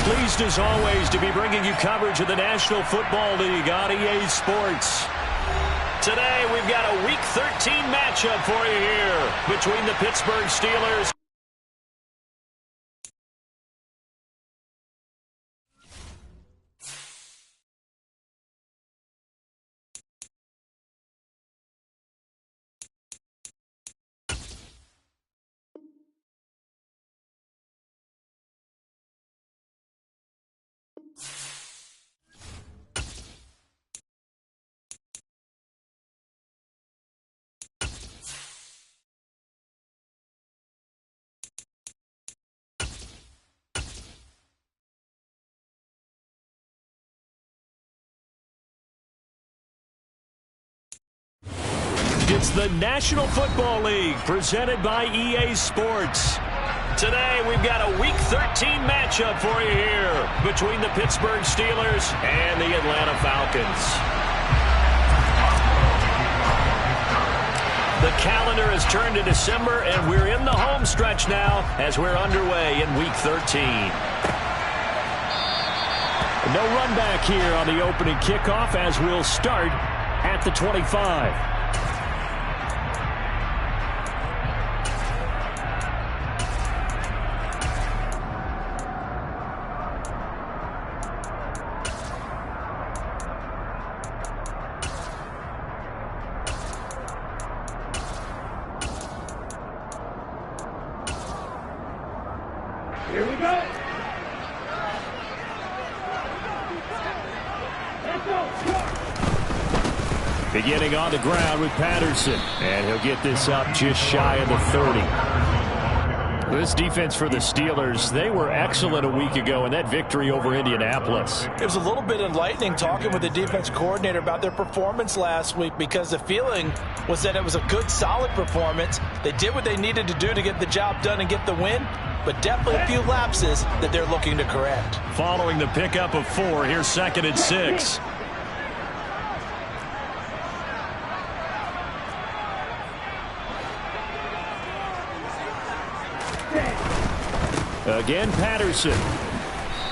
Pleased as always to be bringing you coverage of the National Football League on EA Sports. Today we've got a Week 13 matchup for you here between the Pittsburgh Steelers. It's the National Football League presented by EA Sports. Today we've got a Week 13 matchup for you here between the Pittsburgh Steelers and the Atlanta Falcons. The calendar has turned to December and we're in the home stretch now as we're underway in Week 13. No run back here on the opening kickoff as we'll start at the 25. Here we go. Beginning on the ground with Patterson, and he'll get this up just shy of the 30. This defense for the Steelers, they were excellent a week ago in that victory over Indianapolis. It was a little bit enlightening talking with the defense coordinator about their performance last week because the feeling was that it was a good, solid performance. They did what they needed to do to get the job done and get the win, but definitely a few lapses that they're looking to correct. Following the pickup of 4, here's 2nd and 6. Again, Patterson.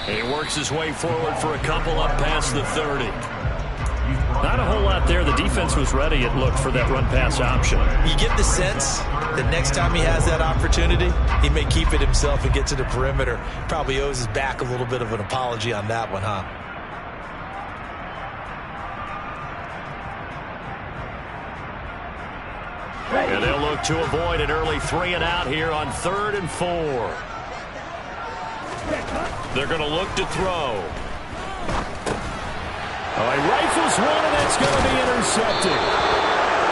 He works his way forward for a couple up past the 30. Not a whole lot there. The defense was ready, it looked, for that run-pass option. You get the sense that next time he has that opportunity, he may keep it himself and get to the perimeter. Probably owes his back a little bit of an apology on that one, huh? And they'll look to avoid an early 3 and out here on 3rd and 4. They're going to look to throw. Oh, he rifles one, and it's going to be intercepted.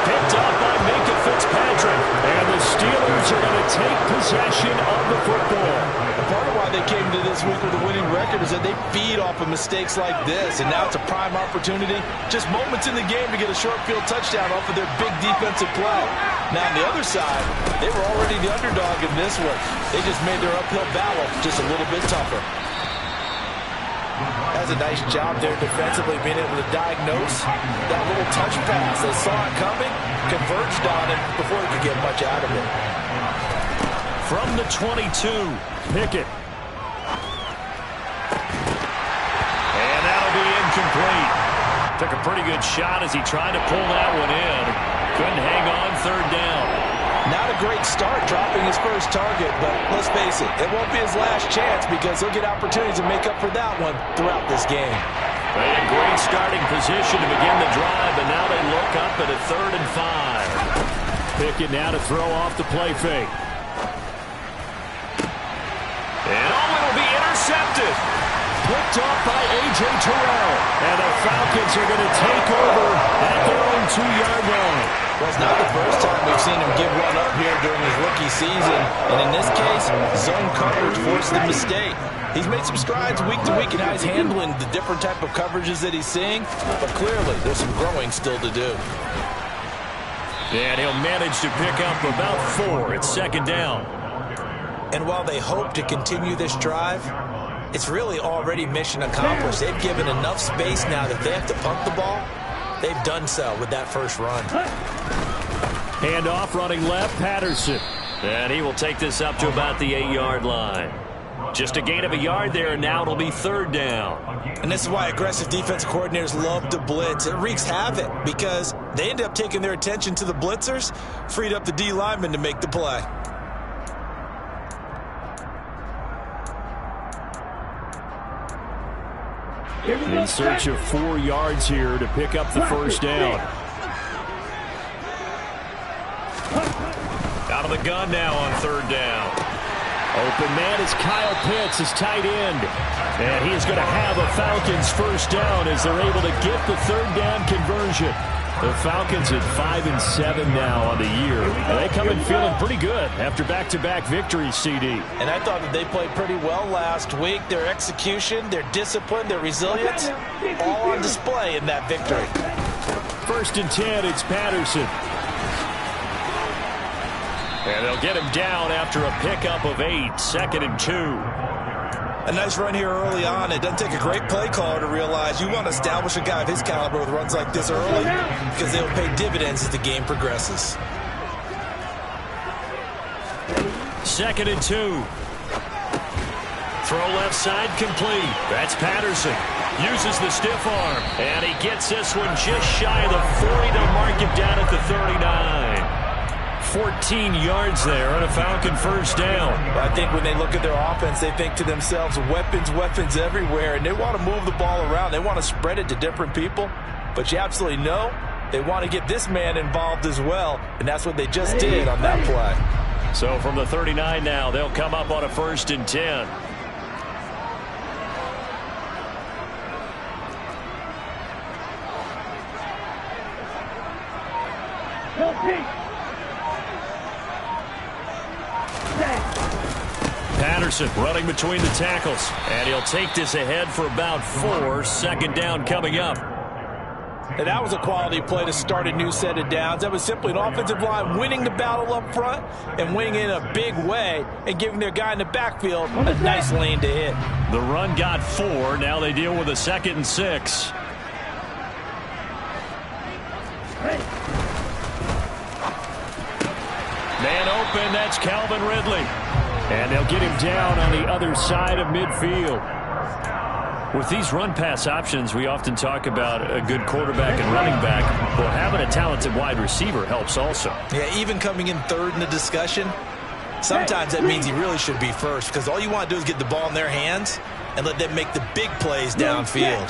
Picked up by Minka Fitzpatrick. And the Steelers are going to take possession of the football. And part of why they came to this week with a winning record is that they feed off of mistakes like this. And now it's a prime opportunity. Just moments in the game to get a short field touchdown off of their big defensive play. Now on the other side, they were already the underdog in this one. They just made their uphill battle just a little bit tougher. That's a nice job there defensively, being able to diagnose that little touch pass. They saw it coming, converged on it before they could get much out of it. From the 22, Pickett. And that'll be incomplete. Took a pretty good shot as he tried to pull that one in. Couldn't hang on 3rd down. Not a great start dropping his first target, but let's face it, it won't be his last chance because he'll get opportunities to make up for that one throughout this game. They had a great starting position to begin the drive, and now they look up at a 3rd and 5. Pickett now to throw off the play fake. And it'll be intercepted. Picked off by A.J. Terrell. And the Falcons are going to take over at their own 2-yard line. Well, it's not the first time we've seen him give one up here during his rookie season. And in this case, zone coverage forced the mistake. He's made some strides week to week in how he's handling the different type of coverages that he's seeing. But clearly, there's some growing still to do. And he'll manage to pick up about 4. It's 2nd down. And while they hope to continue this drive, it's really already mission accomplished. They've given enough space now that they have to pump the ball. They've done so with that first run. Handoff running left, Patterson. And he will take this up to about the 8-yard line. Just a gain of a yard there, and now it'll be 3rd down. And this is why aggressive defensive coordinators love to blitz. It wreaks havoc because they end up taking their attention to the blitzers, freed up the D lineman to make the play. In search of 4 yards here to pick up the 1st down. Out of the gun now on 3rd down. Open man is Kyle Pitts, his tight end. And he is going to have a Falcons 1st down as they're able to get the 3rd down conversion. The Falcons at 5-7 now on the year. And they come in feeling pretty good after back-to-back victories, CD. And I thought that they played pretty well last week. Their execution, their discipline, their resilience, all on display in that victory. 1st and 10, it's Patterson. And they'll get him down after a pickup of 8, 2nd and 2. A nice run here early on. It doesn't take a great play caller to realize you want to establish a guy of his caliber with runs like this early because they'll pay dividends as the game progresses. 2nd and 2. Throw left side complete. That's Patterson. Uses the stiff arm. And he gets this one just shy of the 40 to mark him down at the 39. 14 yards there on a Falcon 1st down. I think when they look at their offense, they think to themselves, weapons everywhere, and they want to move the ball around. They want to spread it to different people, but you absolutely know they want to get this man involved as well, and that's what they just did on that play. So from the 39 now, they'll come up on a 1st and 10. Patterson running between the tackles, and he'll take this ahead for about 4. 2nd down coming up. And that was a quality play to start a new set of downs. That was simply an offensive line winning the battle up front and winning in a big way and giving their guy in the backfield a nice lane to hit. The run got 4. Now they deal with a 2nd and 6. Man open, that's Calvin Ridley. And they'll get him down on the other side of midfield. With these run-pass options, we often talk about a good quarterback and running back. Well, having a talented wide receiver helps also. Yeah, even coming in 3rd in the discussion, sometimes that means he really should be 1st because all you want to do is get the ball in their hands and let them make the big plays downfield.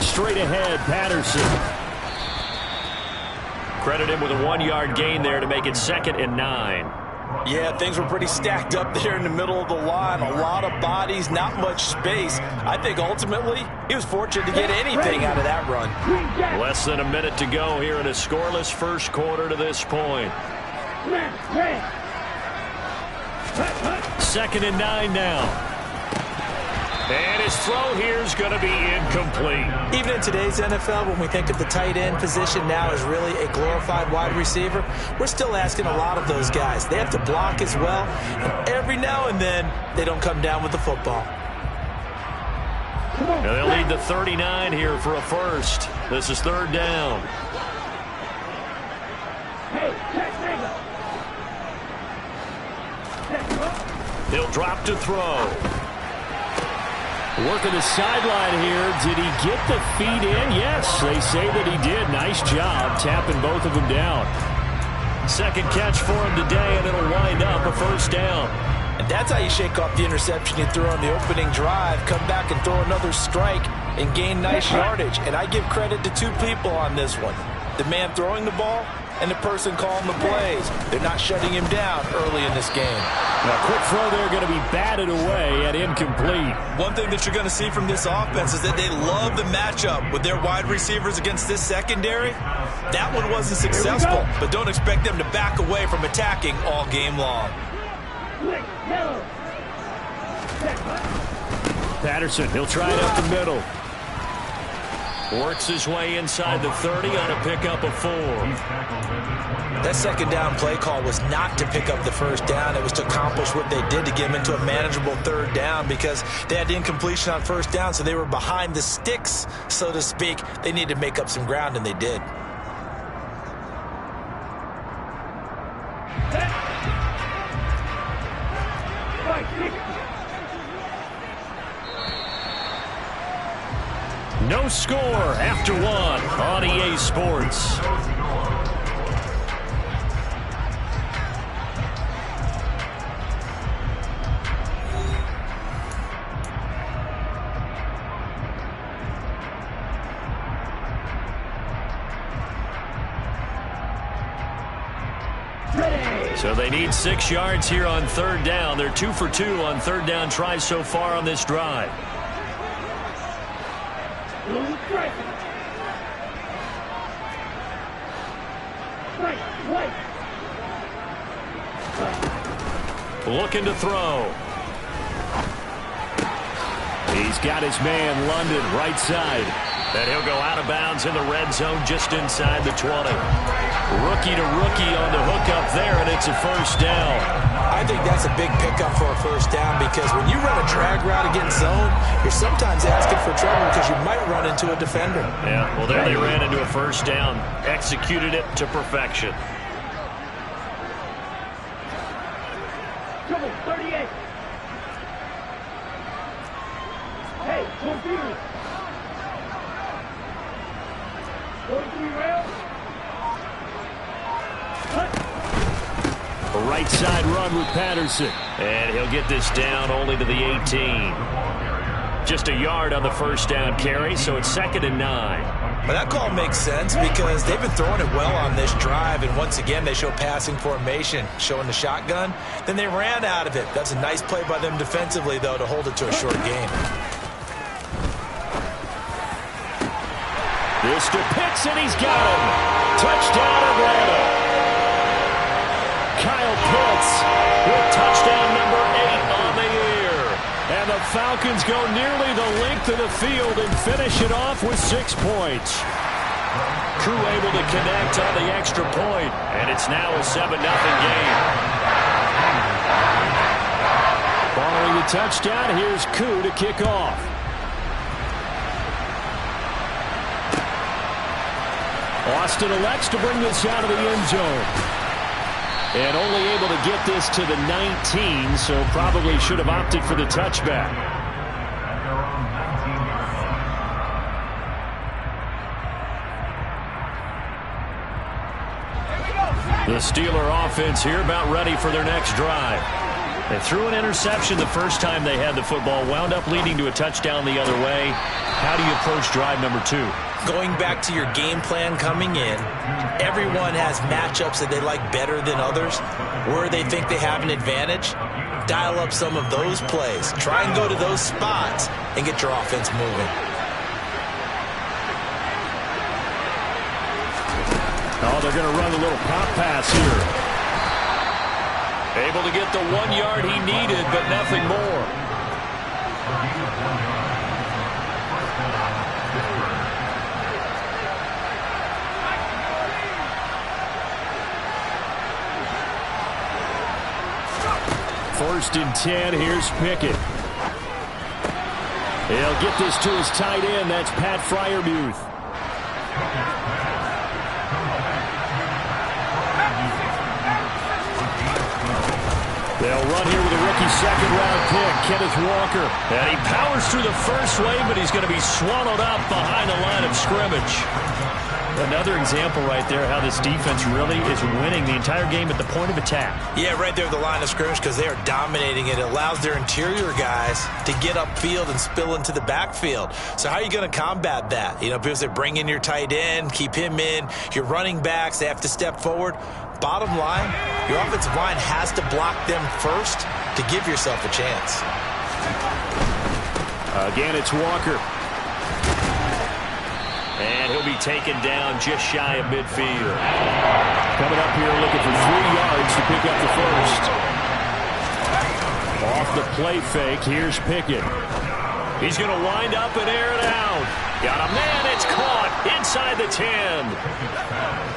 Straight ahead, Patterson. Credit him with a 1-yard gain there to make it 2nd and 9. Yeah, things were pretty stacked up there in the middle of the line. A lot of bodies, not much space. I think ultimately he was fortunate to get anything out of that run. Less than a minute to go here in a scoreless 1st quarter to this point. 2nd and 9 now. And his throw here is going to be incomplete. Even in today's NFL, when we think of the tight end position now as really a glorified wide receiver, we're still asking a lot of those guys. They have to block as well, and every now and then they don't come down with the football. Now they'll lead the 39 here for a 1st. This is 3rd down. He'll drop to throw. Working the sideline here. Did he get the feet in? Yes, they say that he did. Nice job tapping both of them down. 2nd catch for him today, and it'll wind up a 1st down. And that's how you shake off the interception you threw on the opening drive, come back and throw another strike and gain nice yardage. And I give credit to 2 people on this one. The man throwing the ball and the person calling the plays. They're not shutting him down early in this game. Now, quick throw there going to be batted away and incomplete. One thing that you're going to see from this offense is that they love the matchup with their wide receivers against this secondary. That one wasn't successful, but don't expect them to back away from attacking all game long. Patterson, he'll try it up the middle. Works his way inside the 30 on a pickup of 4. That 2nd down play call was not to pick up the 1st down. It was to accomplish what they did to get him into a manageable 3rd down because they had the incompletion on 1st down, so they were behind the sticks, so to speak. They needed to make up some ground, and they did. No score after one on EA Sports. So they need 6 yards here on third down. They're 2 for 2 on third down tries so far on this drive. Looking to throw. He's got his man London right side. And he'll go out of bounds in the red zone just inside the 20. Rookie to rookie on the hookup there, and it's a first down. I think that's a big pickup for a first down because when you run a drag route against zone, you're sometimes asking for trouble because you might run into a defender. Yeah, well, there they ran into a first down. Executed it to perfection. Trouble, 38. Hey, confused. 43 rail. A right side run with Patterson. And he'll get this down only to the 18. Just a yard on the first down carry, so it's 2nd and 9. But that call makes sense because they've been throwing it well on this drive, and once again they show passing formation, showing the shotgun. Then they ran out of it. That's a nice play by them defensively, though, to hold it to a short game. This to Pitts, and he's got him. Touchdown, Atlanta. Kyle Pitts with touchdown number 8 on the year. And the Falcons go nearly the length of the field and finish it off with 6 points. Crew able to connect on the extra point, and it's now a 7-0 game. Following the touchdown, here's Koo to kick off. Austin elects to bring this out of the end zone. And only able to get this to the 19, so probably should have opted for the touchback. The Steeler offense here about ready for their next drive. They threw an interception the first time they had the football, wound up leading to a touchdown the other way. How do you approach drive number 2? Going back to your game plan coming in, everyone has matchups that they like better than others. Where they think they have an advantage, dial up some of those plays. Try and go to those spots and get your offense moving. Oh, they're going to run a little pop pass here. Able to get the 1 yard he needed, but nothing more. First and 10, here's Pickett. He'll get this to his tight end. That's Pat Freiermuth. They'll run here with a rookie second-round pick, Kenneth Walker. And he powers through the first wave, but he's going to be swallowed up behind the line of scrimmage. Another example right there how this defense really is winning the entire game at the point of attack. Yeah, right there at the line of scrimmage because they are dominating it. It allows their interior guys to get upfield and spill into the backfield. So how are you going to combat that? You know, because they bring in your tight end, keep him in. Your running backs, they have to step forward. Bottom line, your offensive line has to block them first to give yourself a chance. Again, it's Walker. And he'll be taken down just shy of midfield. Coming up here looking for 3 yards to pick up the first. Off the play fake, here's Pickett. He's going to wind up and air it out. Got a man, it's caught inside the 10.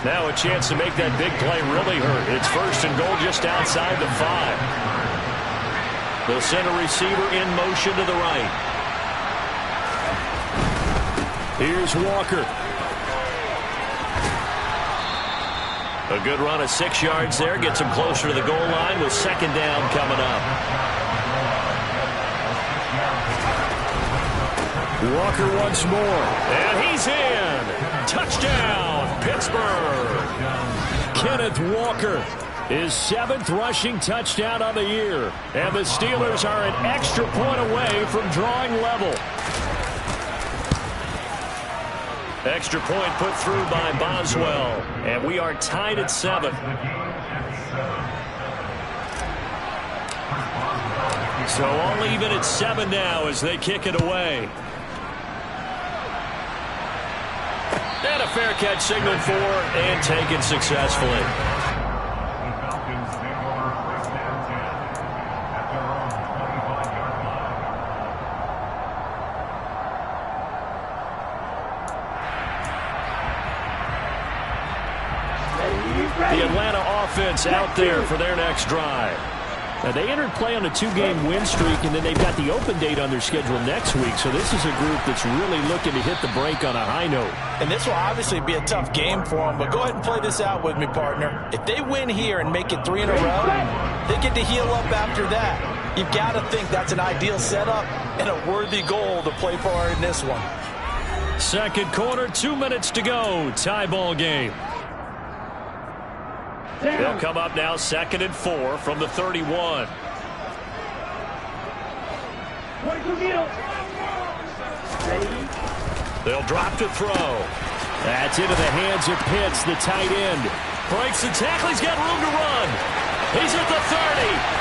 Now a chance to make that big play really hurt. It's 1st and goal just outside the 5. They'll send a receiver in motion to the right. Here's Walker. A good run of 6 yards there. Gets him closer to the goal line with 2nd down coming up. Walker once more. And he's in. Touchdown, Pittsburgh. Kenneth Walker, his 7th rushing touchdown on the year. And the Steelers are an extra point away from drawing level. Extra point put through by Boswell. And we are tied at 7. So all even at 7 now as they kick it away. And a fair catch signaled for and taken successfully. The Atlanta offense out there for their next drive. Now, they entered play on a 2-game win streak, and then they've got the open date on their schedule next week. So this is a group that's really looking to hit the break on a high note. And this will obviously be a tough game for them, but go ahead and play this out with me, partner. If they win here and make it 3 in a row, they get to heal up after that. You've got to think that's an ideal setup and a worthy goal to play for in this one. Second quarter, 2 minutes to go. Tie ball game. They'll come up now 2nd and 4 from the 31. They'll drop to throw. That's into the hands of Pitts, the tight end. Breaks the tackle. He's got room to run. He's at the 30.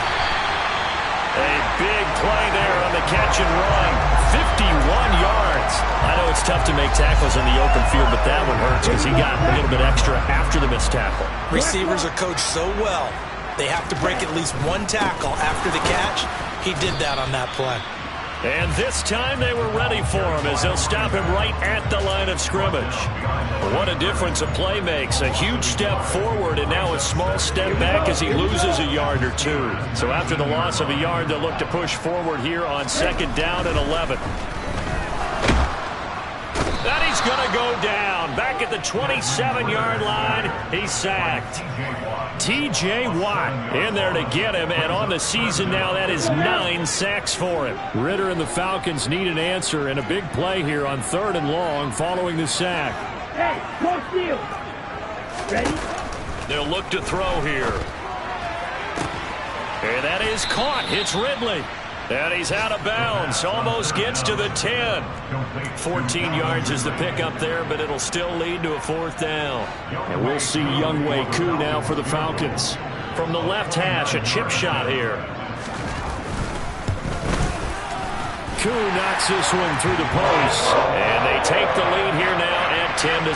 A big play there on the catch and run. 51 yards. I know it's tough to make tackles in the open field, but that one hurts because he got a little bit extra after the missed tackle. Receivers are coached so well, they have to break at least 1 tackle after the catch. He did that on that play. And this time they were ready for him as they'll stop him right at the line of scrimmage. What a difference a play makes. A huge step forward and now a small step back as he loses a yard or 2. So after the loss of a yard, they'll look to push forward here on 2nd down and 11. And he's going to go down. Back at the 27-yard line, he's sacked. T.J. Watt in there to get him, and on the season now, that is 9 sacks for him. Ritter and the Falcons need an answer, and a big play here on 3rd and long following the sack. Hey, go field. Ready? They'll look to throw here. And that is caught. Hits Ridley. And he's out of bounds. Almost gets to the 10. 14 yards is the pickup there, but it'll still lead to a 4th down. And we'll see Younghoe Koo now for the Falcons. From the left hash, a chip shot here. Koo knocks this one through the post. And they take the lead here now at 10-7.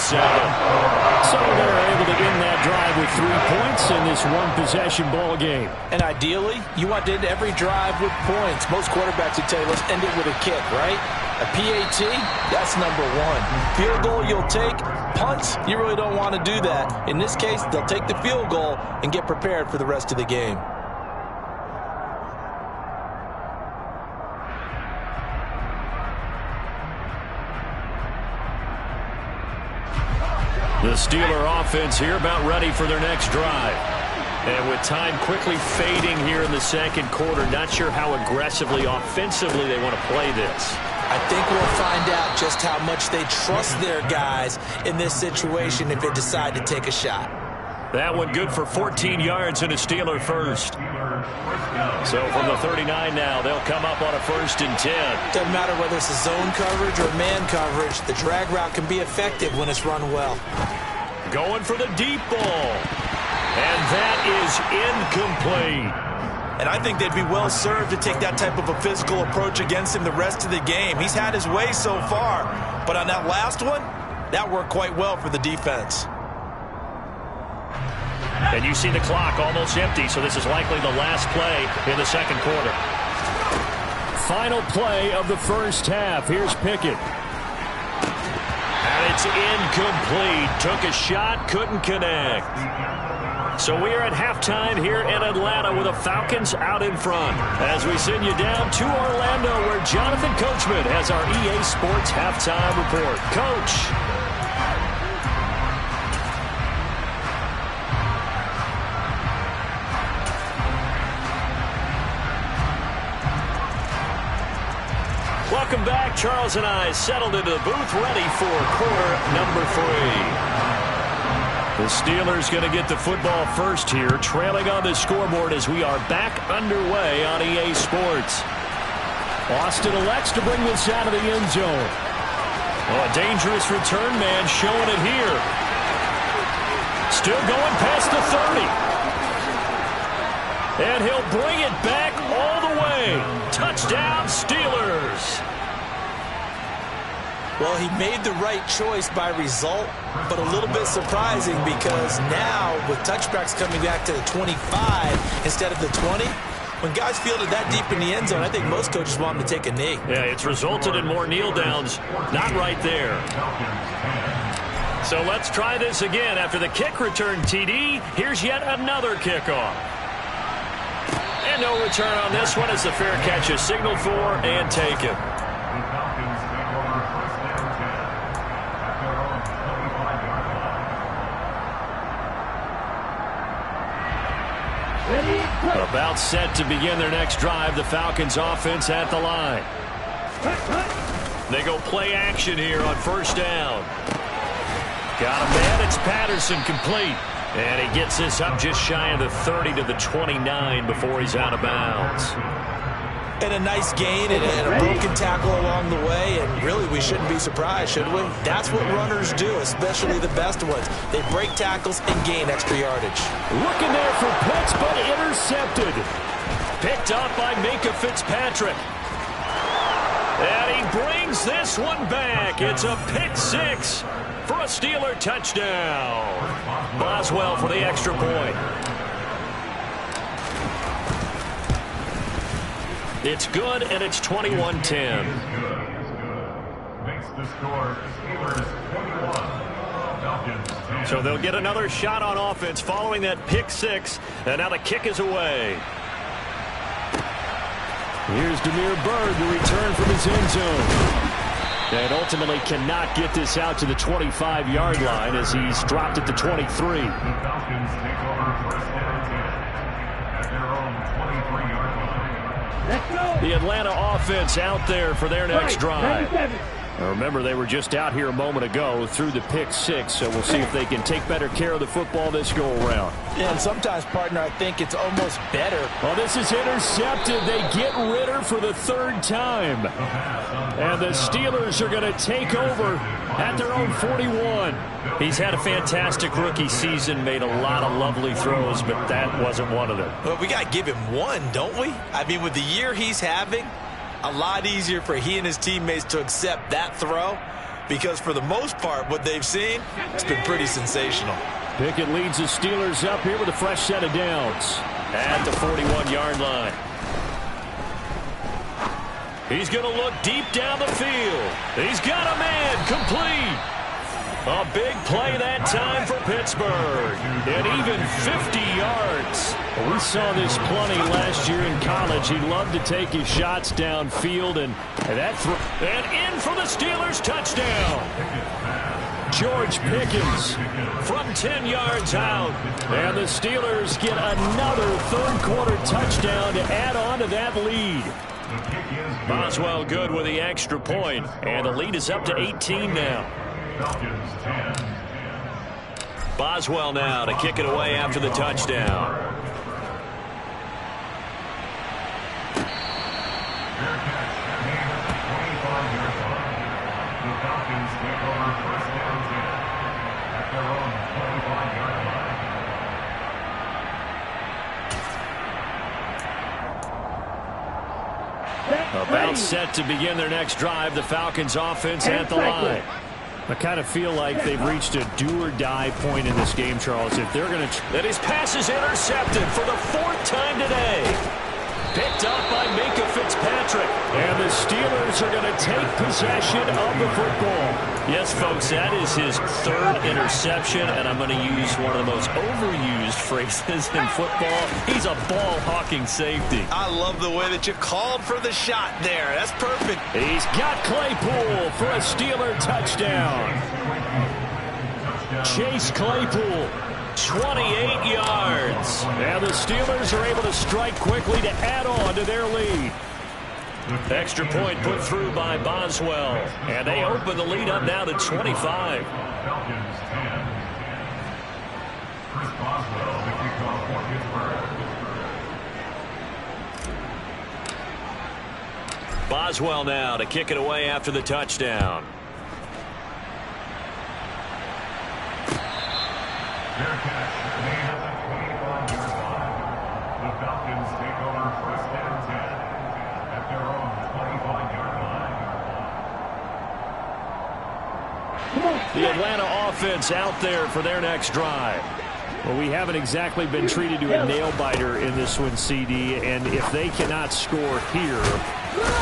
So they're able to end that drive with 3 points in this one-possession ball game. And ideally, you want to end every drive with points. Most quarterbacks would tell you, let's end it with a kick, right? A PAT, that's number 1. Field goal you'll take. Punts, you really don't want to do that. In this case, they'll take the field goal and get prepared for the rest of the game. The Steeler offense here about ready for their next drive. And with time quickly fading here in the 2nd quarter, not sure how aggressively, offensively they want to play this. I think we'll find out just how much they trust their guys in this situation if they decide to take a shot. That one good for 14 yards and a Steeler first. So from the 39 now, they'll come up on a 1st and 10. Doesn't matter whether it's a zone coverage or man coverage, the drag route can be effective when it's run well. Going for the deep ball. And that is incomplete. And I think they'd be well served to take that type of a physical approach against him the rest of the game. He's had his way so far. But on that last one, that worked quite well for the defense. And you see the clock almost empty, so this is likely the last play in the 2nd quarter. Final play of the first half. Here's Pickett. And it's incomplete. Took a shot, couldn't connect. So we are at halftime here in Atlanta with the Falcons out in front. As we send you down to Orlando, where Jonathan Coachman has our EA Sports halftime report. Coach. welcome back. Charles and I settled into the booth, ready for quarter number 3. The Steelers going to get the football first here, trailing on the scoreboard as we are back underway on EA Sports. Austin elects to bring this out of the end zone. Oh, a dangerous return man showing it here. Still going past the 30. And he'll bring it back all the way. Touchdown, Steelers. Well, he made the right choice by result, but a little bit surprising because now with touchbacks coming back to the 25 instead of the 20, when guys fielded that deep in the end zone, I think most coaches want them to take a knee. Yeah, it's resulted in more kneel downs. Not right there. So let's try this again. After the kick return TD, here's yet another kickoff. And no return on this one as the fair catch is signaled for and taken. About set to begin their next drive. The Falcons offense at the line. They go play action here on first down. Got a man. It's Patterson complete. And he gets this up just shy of the 30 to the 29 before he's out of bounds. And a nice gain and a broken tackle along the way. And really, we shouldn't be surprised, should we? That's what runners do, especially the best ones. They break tackles and gain extra yardage. Looking there for Pitts, but intercepted. Picked up by Minka Fitzpatrick. And he brings this one back. It's a pick 6 for a Steeler touchdown. Boswell for the extra point. It's good, and it's 21-10. Makes the score Steelers 21. So they'll get another shot on offense following that pick 6, and now the kick is away. Here's Demir Bird, the return from his end zone. And ultimately cannot get this out to the 25-yard line as he's dropped at the 23. The Falcons take over first down 10 at their own 23-yard line. Let's go. The Atlanta offense out there for their next drive. Now remember, they were just out here a moment ago through the pick 6, so we'll see if they can take better care of the football this go-around. Yeah, and sometimes, partner, I think it's almost better. Well, this is intercepted. They get Ritter for the 3rd time. And the Steelers are going to take over at their own 41. He's had a fantastic rookie season, made a lot of lovely throws, but that wasn't one of them. Well, we got to give him one, don't we? I mean, with the year he's having, a lot easier for he and his teammates to accept that throw because for the most part, what they've seen, it's been pretty sensational. Pickett leads the Steelers up here with a fresh set of downs at the 41-yard line. He's going to look deep down the field. He's got a man complete. A big play that time for Pittsburgh. And even 50 yards. We saw this plenty last year in college. He loved to take his shots downfield. And in for the Steelers touchdown. George Pickens from 10 yards out. And the Steelers get another third-quarter touchdown to add on to that lead. Boswell good with the extra point. And the lead is up to 18 now. Falcons 10. Boswell now to kick it away after the touchdown. Fair catch at the 25-yard line. The Falcons take over first down 10 at their own 25-yard line. About set to begin their next drive. The Falcons offense at the line. I kind of feel like they've reached a do-or-die point in this game, Charles. If they're going to... And his pass is intercepted for the 4th time today. Picked up by Minka Fitzpatrick. And the Steelers are going to take possession of the football. Yes, folks, that is his 3rd interception, and I'm going to use one of the most overused phrases in football. He's a ball-hawking safety. I love the way that you called for the shot there. That's perfect. He's got Claypool for a Steeler touchdown. Chase Claypool, 28 yards. And the Steelers are able to strike quickly to add on to their lead. Extra point put through by Boswell. And they open the lead up now to 25. Falcons 10. Chris Boswell, the kickoff for Pittsburgh. Boswell now to kick it away after the touchdown. Fair catch made at the 25-yard line. The Falcons take over first and 10 at their own 25-yard line. The Atlanta offense out there for their next drive. Well, we haven't exactly been treated to a nail-biter in this one, CD, and if they cannot score here,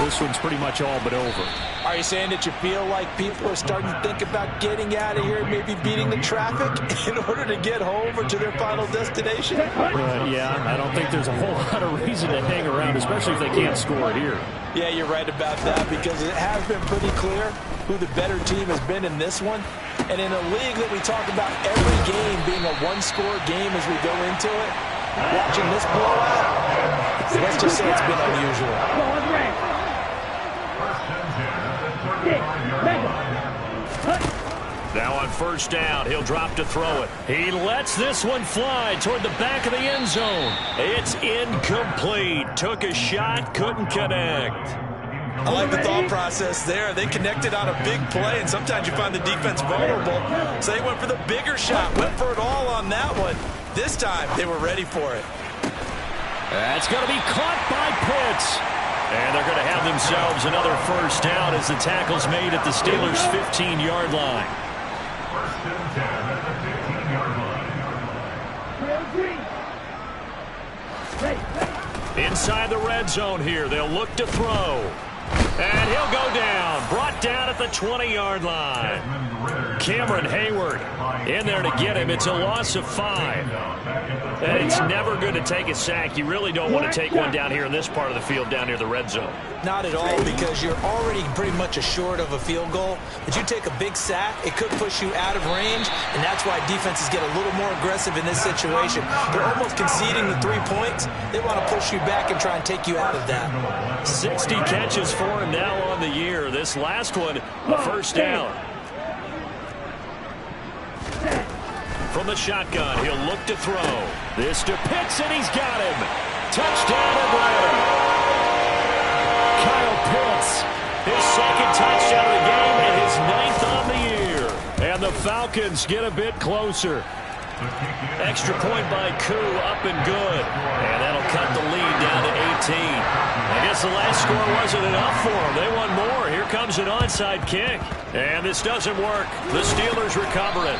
this one's pretty much all but over. Are you saying that you feel like people are starting to think about getting out of here, maybe beating the traffic in order to get home or to their final destination? Yeah, I don't think there's a whole lot of reason to hang around, especially if they can't score here. Yeah, you're right about that, because it has been pretty clear who the better team has been in this one. And in a league that we talk about every game being a one-score game as we go into it, watching this blowout, let's just say it's been unusual. Now on first down, he'll drop to throw it. He lets this one fly toward the back of the end zone. It's incomplete. Took a shot, couldn't connect. I like the thought process there. They connected on a big play, and sometimes you find the defense vulnerable. So they went for the bigger shot, went for it all on that one. This time, they were ready for it. That's going to be caught by Pitts. And they're going to have themselves another first down as the tackle's made at the Steelers' 15-yard line. First and 10 at the 15-yard line. Inside the red zone here, they'll look to throw. And he'll go down, brought down at the 20-yard line. Cameron Hayward in there to get him. It's a loss of 5. And it's never good to take a sack. You really don't want to take one down here in this part of the field, down near the red zone. Not at all, because you're already pretty much assured of a field goal. But you take a big sack, it could push you out of range, and that's why defenses get a little more aggressive in this situation. They're almost conceding the 3 points. They want to push you back and try and take you out of that. 60 catches for him now on the year. This last one, a first down. From the shotgun, he'll look to throw. This to Pitts, and he's got him. Touchdown, Atlanta. Kyle Pitts, his second touchdown of the game and his 9th on the year. And the Falcons get a bit closer. Extra point by Koo, up and good. And that'll cut the lead down to 18. I guess the last score wasn't enough for them. They want more. Here comes an onside kick. And this doesn't work. The Steelers recover it.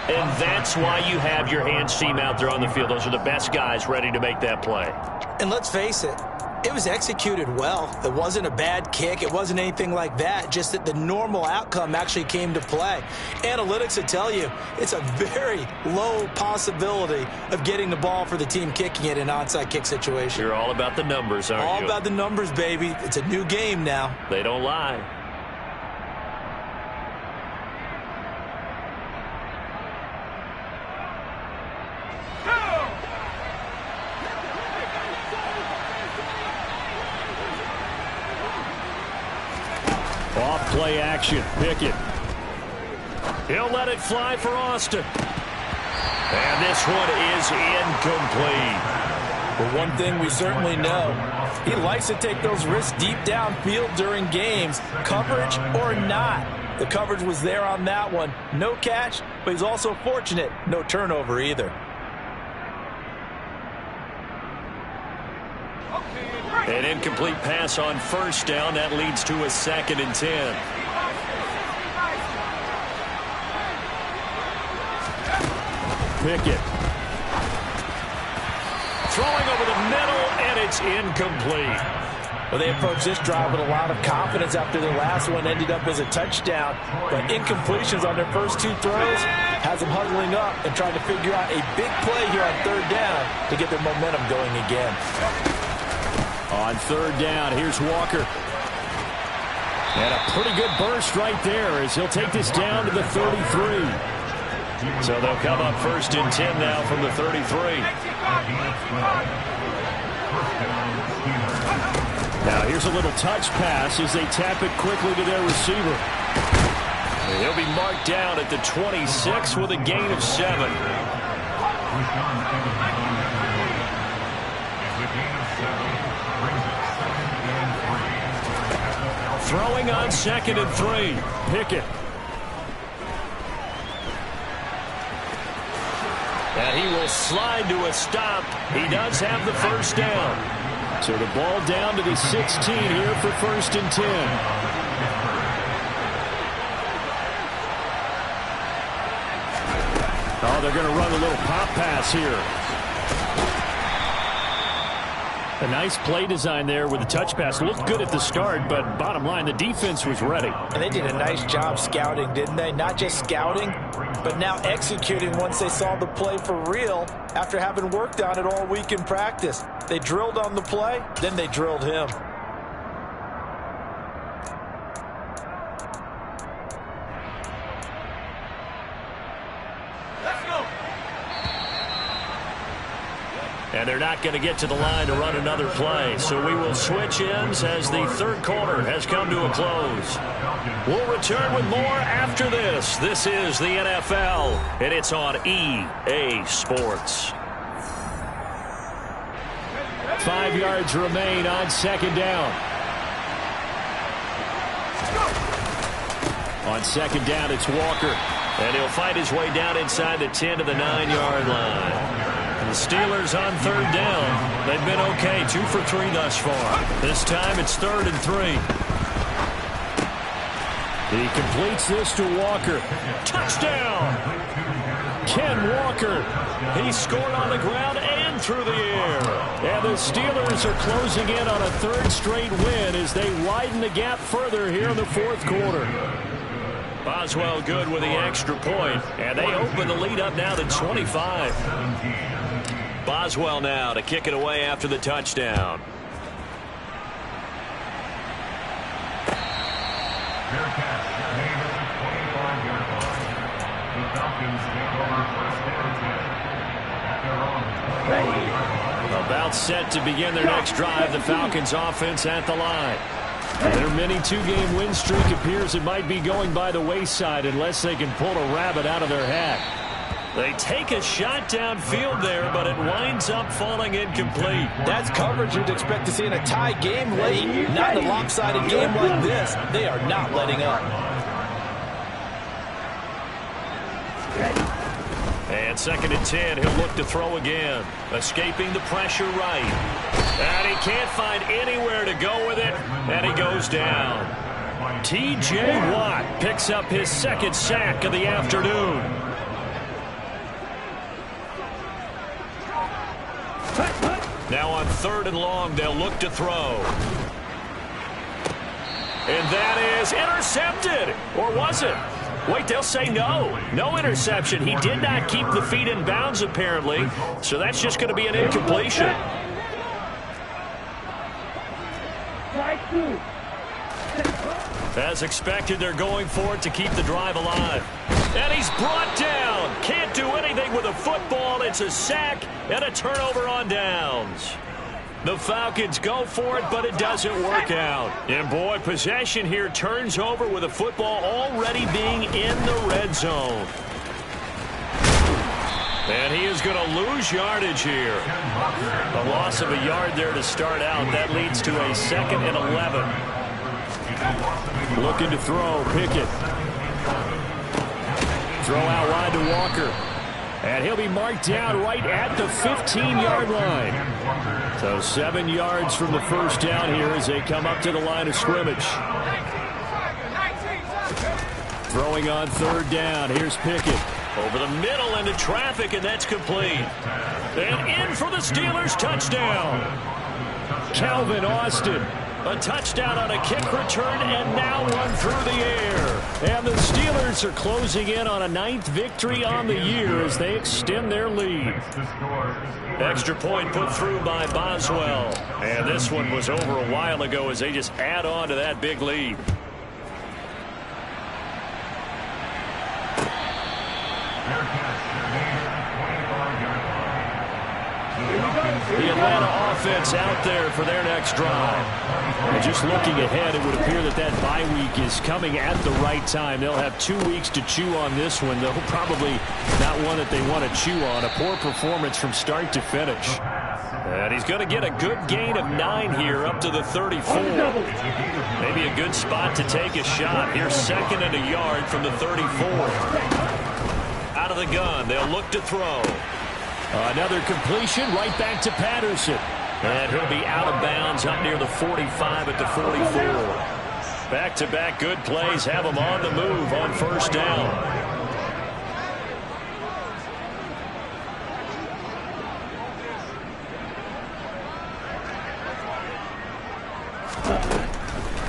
And that's why you have your hands team out there on the field. Those are the best guys ready to make that play. And let's face it, it was executed well. It wasn't a bad kick. It wasn't anything like that. Just that the normal outcome actually came to play. Analytics will tell you it's a very low possibility of getting the ball for the team kicking it in an onside kick situation. You're all about the numbers, aren't you? All about the numbers, baby. It's a new game now. They don't lie. Off-play action. Pickett. He'll let it fly for Austin. And this one is incomplete. But one thing we certainly know, he likes to take those risks deep downfield during games, coverage or not. The coverage was there on that one. No catch, but he's also fortunate. No turnover either. An incomplete pass on first down. That leads to a 2nd and 10. Pickett. Throwing over the middle, and it's incomplete. Well, they approached this drive with a lot of confidence after their last one ended up as a touchdown. But incompletions on their first 2 throws has them huddling up and trying to figure out a big play here on 3rd down to get their momentum going again. On 3rd down, here's Walker. And a pretty good burst right there as he'll take this down to the 33. So they'll come up 1st and 10 now from the 33. Now here's a little touch pass as they tap it quickly to their receiver. He'll be marked down at the 26 with a gain of 7. Throwing on 2nd and 3. Pickett. And he will slide to a stop. He does have the first down. So the ball down to the 16 here for 1st and 10. Oh, they're going to run a little pop pass here. A nice play design there with the touch pass. Looked good at the start, but bottom line, the defense was ready. And they did a nice job scouting, didn't they? Not just scouting, but now executing once they saw the play for real after having worked on it all week in practice. They drilled on the play, then they drilled him. And they're not going to get to the line to run another play. So we will switch ends as the 3rd quarter has come to a close. We'll return with more after this. This is the NFL, and it's on EA Sports. 5 yards remain on 2nd down. On 2nd down, it's Walker. And he'll fight his way down inside the 10 to the 9-yard line. And the Steelers on 3rd down. They've been okay, 2 for 3 thus far. This time it's 3rd and 3. He completes this to Walker. Touchdown! Ken Walker. He scored on the ground and through the air. And the Steelers are closing in on a 3rd straight win as they widen the gap further here in the 4th quarter. Boswell good with the extra point, and they open the lead up now to 25. Boswell now to kick it away after the touchdown. About set to begin their next drive, the Falcons offense at the line. Their mini 2-game win streak appears it might be going by the wayside unless they can pull a rabbit out of their hat. They take a shot downfield there, but it winds up falling incomplete. That's coverage you'd expect to see in a tie game late. Not in a lopsided game like this. They are not letting up. And 2nd and 10, he'll look to throw again. Escaping the pressure right. And he can't find anywhere to go with it, and he goes down. T.J. Watt picks up his 2nd sack of the afternoon. Now on 3rd and long, they'll look to throw. And that is intercepted. Or was it? Wait, they'll say no. No interception. He did not keep the feet in bounds, apparently. So that's just going to be an incompletion. As expected, they're going for it to keep the drive alive. And he's brought down. Can't do anything with a football. It's a sack and a turnover on downs. The Falcons go for it, but it doesn't work out. And boy, possession here turns over with a football already being in the red zone. And he is going to lose yardage here. A loss of a yard there to start out. That leads to a 2nd and 11. Looking to throw, Pickett. Throw out wide to Walker. And he'll be marked down right at the 15-yard line. So 7 yards from the first down here as they come up to the line of scrimmage. Throwing on 3rd down. Here's Pickett. Over the middle into traffic, and that's complete. And in for the Steelers touchdown. Calvin Austin. A touchdown on a kick return, and now one through the air. And the Steelers are closing in on a 9th victory on the year as they extend their lead. Extra point put through by Boswell. And this one was over a while ago as they just add on to that big lead. The Atlanta offense out there for their next drive. And just looking ahead, it would appear that that bye week is coming at the right time. They'll have 2 weeks to chew on this one, though probably not one that they want to chew on. A poor performance from start to finish. And he's going to get a good gain of 9 here up to the 34. Maybe a good spot to take a shot. Here's 2nd and a yard from the 34. Out of the gun, they'll look to throw. Another completion right back to Patterson. And he'll be out of bounds up near the 45 at the 44. Back-to-back good plays have him on the move on first down.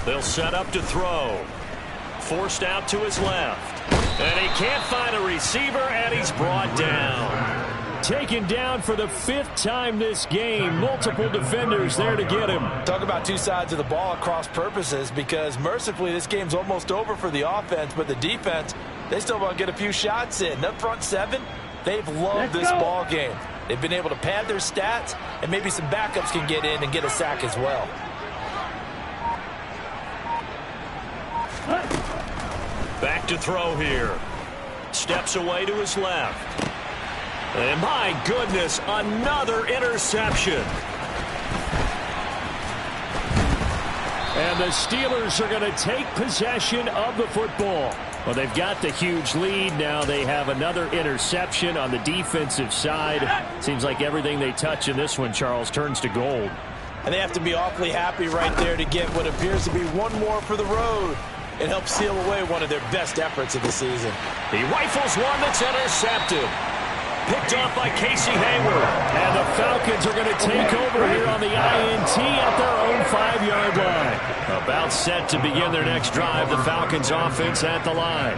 They'll set up to throw. Forced out to his left. And he can't find a receiver, and he's brought down. Taken down for the 5th time this game. Multiple defenders there to get him. Talk about two sides of the ball at cross purposes, because mercifully this game's almost over for the offense, but the defense, they still want to get a few shots in. That front 7, they've loved this ball game. They've been able to pad their stats, and maybe some backups can get in and get a sack as well. Back to throw here. Steps away to his left. And my goodness, another interception. And the Steelers are going to take possession of the football. Well, they've got the huge lead. Now they have another interception on the defensive side. Seems like everything they touch in this one, Charles, turns to gold. And they have to be awfully happy right there to get what appears to be one more for the road. It helps seal away one of their best efforts of the season. He rifles one that's intercepted. Picked off by Casey Hayward. And the Falcons are going to take over here on the INT at their own 5-yard line. About set to begin their next drive. The Falcons offense at the line.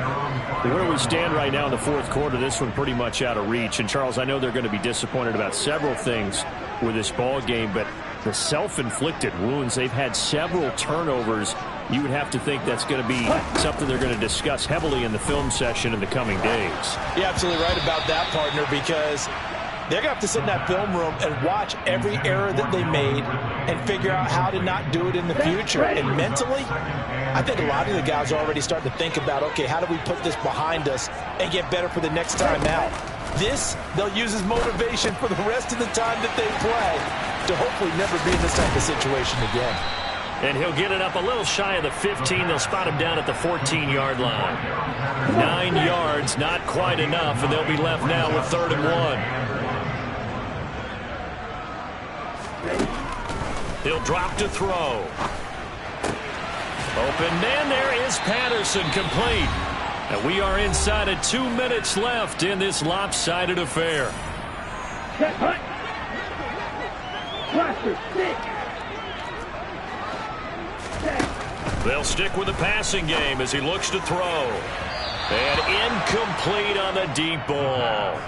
Where we stand right now in the 4th quarter, this one pretty much out of reach. And, Charles, I know they're going to be disappointed about several things with this ball game, but the self-inflicted wounds, they've had several turnovers. You would have to think that's going to be something they're going to discuss heavily in the film session in the coming days. You're absolutely right about that, partner, because they're going to have to sit in that film room and watch every error that they made and figure out how to not do it in the future. And mentally, I think a lot of the guys are already starting to think about, okay, how do we put this behind us and get better for the next time out? This, they'll use as motivation for the rest of the time that they play to hopefully never be in this type of situation again. And he'll get it up a little shy of the 15. They'll spot him down at the 14-yard line. 9 yards, not quite enough, and they'll be left now with 3rd and 1. He'll drop to throw. Open man, there is Patterson, complete. And we are inside of 2 minutes left in this lopsided affair. Check, hunt. Cluster, stick. They'll stick with the passing game as he looks to throw. And incomplete on the deep ball.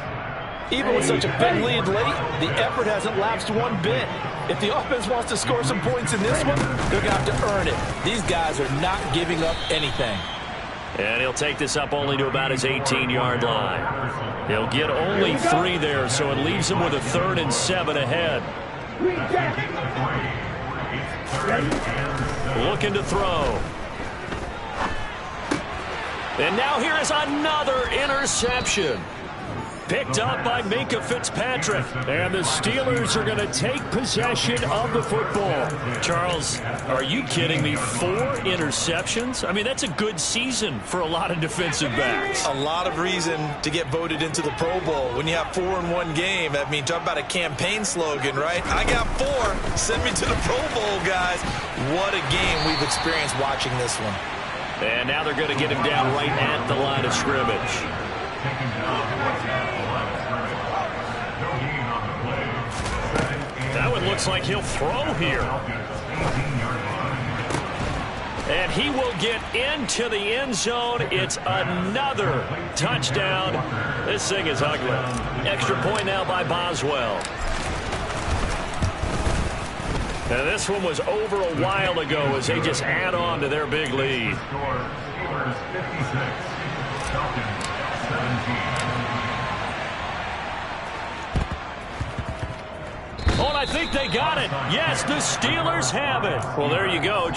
Even with such a big lead late, the effort hasn't lapsed one bit. If the offense wants to score some points in this one, they're going to have to earn it. These guys are not giving up anything. And he'll take this up only to about his 18-yard line. He'll get only 3 there, so it leaves him with a 3rd and 7 ahead. Looking to throw. And now here is another interception. Picked up by Minkah Fitzpatrick. And the Steelers are going to take possession of the football. Charles, are you kidding me? 4 interceptions? I mean, that's a good season for a lot of defensive backs. A lot of reason to get voted into the Pro Bowl. When you have 4 in one game, I mean, talk about a campaign slogan, right? I got 4. Send me to the Pro Bowl, guys. What a game we've experienced watching this one. And now they're going to get him down right at the line of scrimmage. That one looks like he'll throw here. And he will get into the end zone. It's another touchdown. This thing is ugly. Extra point now by Boswell. And this one was over a while ago as they just add on to their big lead. Steelers 56, Falcons 17. I think they got it. Yes, the Steelers have it. Well, there you go.